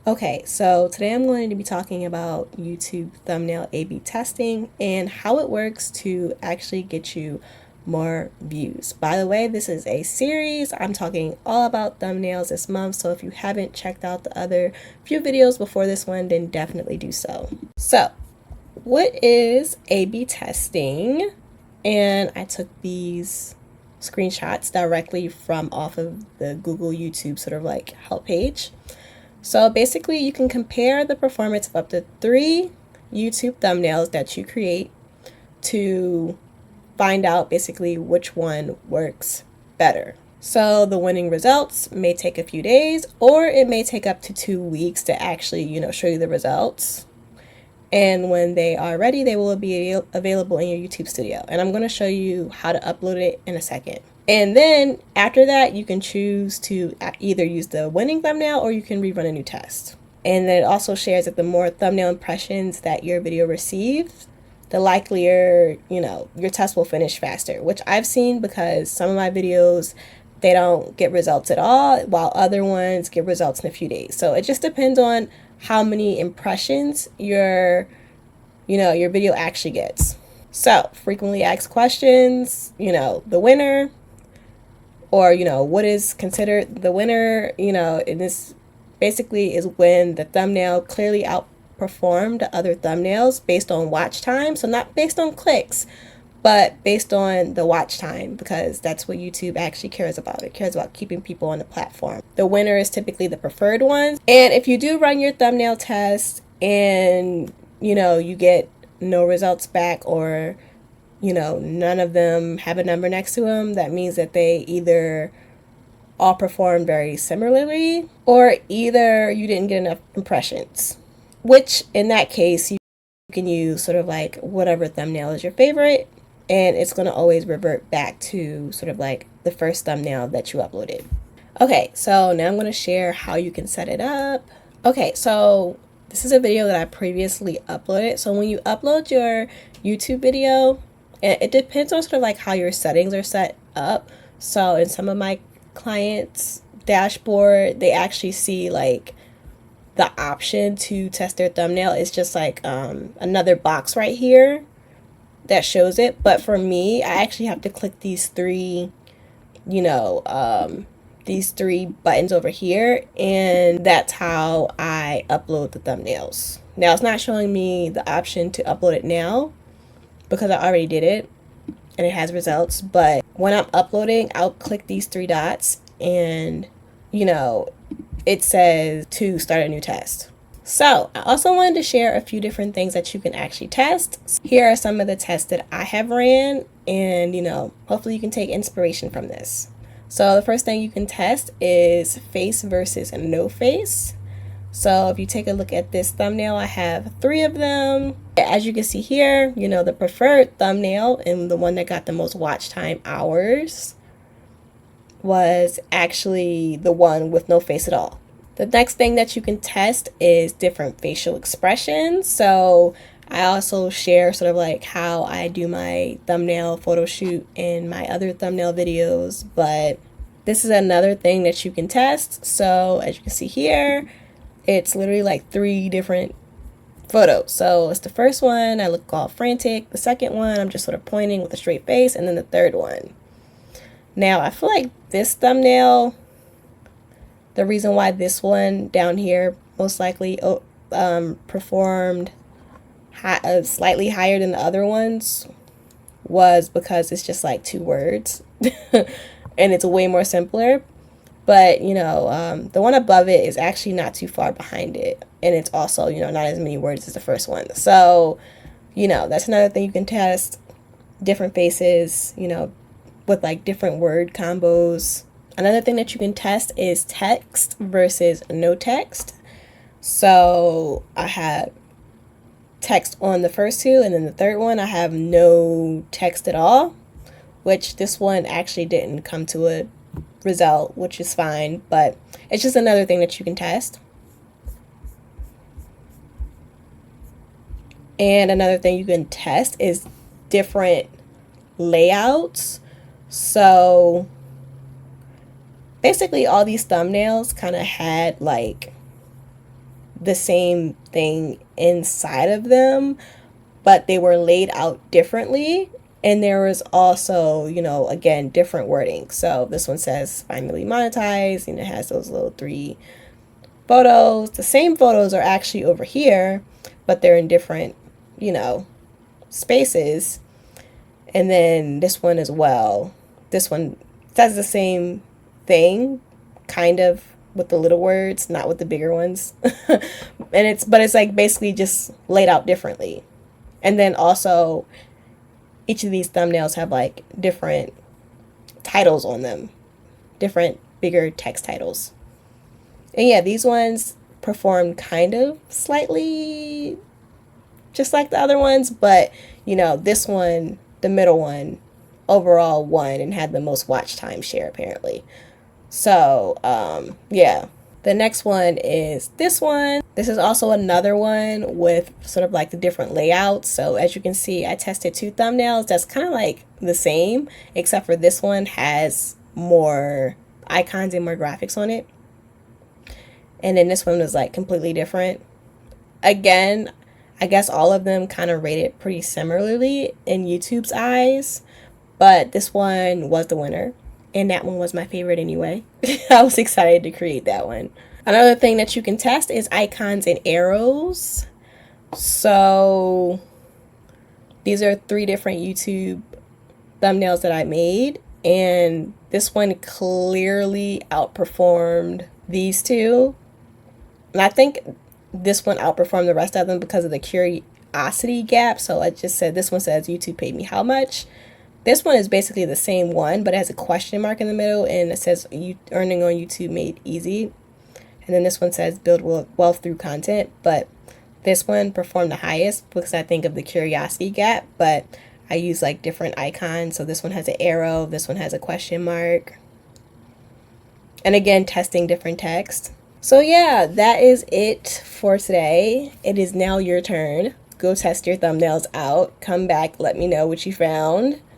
Okay, so today I'm going to be talking about YouTube thumbnail A/B testing and how it works to actually get you more views. By the way, this is a series. I'm talking all about thumbnails this month, so if you haven't checked out the other few videos before this one, then definitely do so. So, what is A/B testing? And I took these screenshots directly from off of the Google YouTube sort of like help page. So basically you can compare the performance of up to 3 YouTube thumbnails that you create to find out basically which one works better. So the winning results may take a few days, or it may take up to 2 weeks to actually, show you the results. And when they are ready, they will be available in your YouTube studio. And I'm going to show you how to upload it in a second. And then after that, you can choose to either use the winning thumbnail or you can rerun a new test. And then it also shares that the more thumbnail impressions that your video receives, the likelier, your test will finish faster, which I've seen because some of my videos, they don't get results at all, while other ones get results in a few days. So it just depends on how many impressions your video actually gets. So frequently asked questions, the winner, or what is considered the winner, and this basically is when the thumbnail clearly outperformed the other thumbnails based on watch time. So not based on clicks, but based on the watch time, because that's what YouTube actually cares about. It cares about keeping people on the platform. The winner is typically the preferred one. And if you do run your thumbnail test and you get no results back, or none of them have a number next to them, that means that they either all perform very similarly, or either you didn't get enough impressions, which in that case you can use sort of like whatever thumbnail is your favorite, and it's going to always revert back to sort of like the first thumbnail that you uploaded. Okay, so now I'm going to share how you can set it up. Okay, so this is a video that I previously uploaded. So when you upload your YouTube video, it depends on sort of like how your settings are set up. So in some of my clients' dashboard, they actually see like the option to test their thumbnail is just like another box right here that shows it. But for me, I actually have to click these three, these 3 buttons over here, and that's how I upload the thumbnails. Now it's not showing me the option to upload it now because I already did it and it has results, but when I'm uploading, I'll click these 3 dots and it says to start a new test. So I also wanted to share a few different things that you can actually test. Here are some of the tests that I have ran, and hopefully you can take inspiration from this. So the first thing you can test is face versus no face. So if you take a look at this thumbnail, I have 3 of them. As you can see here, the preferred thumbnail and the one that got the most watch time hours was actually the one with no face at all. The next thing that you can test is different facial expressions. So I also share sort of like how I do my thumbnail photo shoot in my other thumbnail videos, but this is another thing that you can test. So as you can see here, it's literally like 3 different photos. So it's the first one, I look all frantic. The second one, I'm just sort of pointing with a straight face. And then the third one. Now, I feel like this thumbnail, the reason why this one down here most likely performed slightly higher than the other ones was because it's just like 2 words and it's way more simpler. But, the one above it is actually not too far behind it. And it's also, not as many words as the first one. So, that's another thing you can test. Different faces, with like different word combos. Another thing that you can test is text versus no text. So I have text on the first 2, and then the third one I have no text at all, which this one actually didn't come to a result, which is fine, but it's just another thing that you can test. And another thing you can test is different layouts. So basically all these thumbnails kind of had like the same thing inside of them, but they were laid out differently. And there was also, again, different wording. So this one says finally monetized, and it has those little 3 photos. The same photos are actually over here, but they're in different, spaces. And then this one as well. This one says the same thing, kind of, with the little words, not with the bigger ones. But it's like basically just laid out differently. And then also each of these thumbnails have like different titles on them, different bigger text titles. And yeah, these ones performed kind of slightly just like the other ones, but this one, the middle one, overall won and had the most watch time share apparently. So, yeah. The next one is this one. This is also another one with sort of like the different layouts. So as you can see, I tested 2 thumbnails that's kind of like the same, except for this one has more icons and more graphics on it. And then this one was like completely different. Again, I guess all of them kind of rated pretty similarly in YouTube's eyes, but this one was the winner. And that one was my favorite anyway. I was excited to create that one. Another thing that you can test is icons and arrows. So these are 3 different YouTube thumbnails that I made. And this one clearly outperformed these 2. And I think this one outperformed the rest of them because of the curiosity gap. So I just said, this one says YouTube paid me how much. This one is basically the same one, but it has a question mark in the middle, and it says earning on YouTube made easy. And then this one says build wealth through content, but this one performed the highest because I think of the curiosity gap, but I use like different icons. So this one has an arrow, this one has a question mark. And again, testing different text. So yeah, that is it for today. It is now your turn. Go test your thumbnails out. Come back, let me know what you found.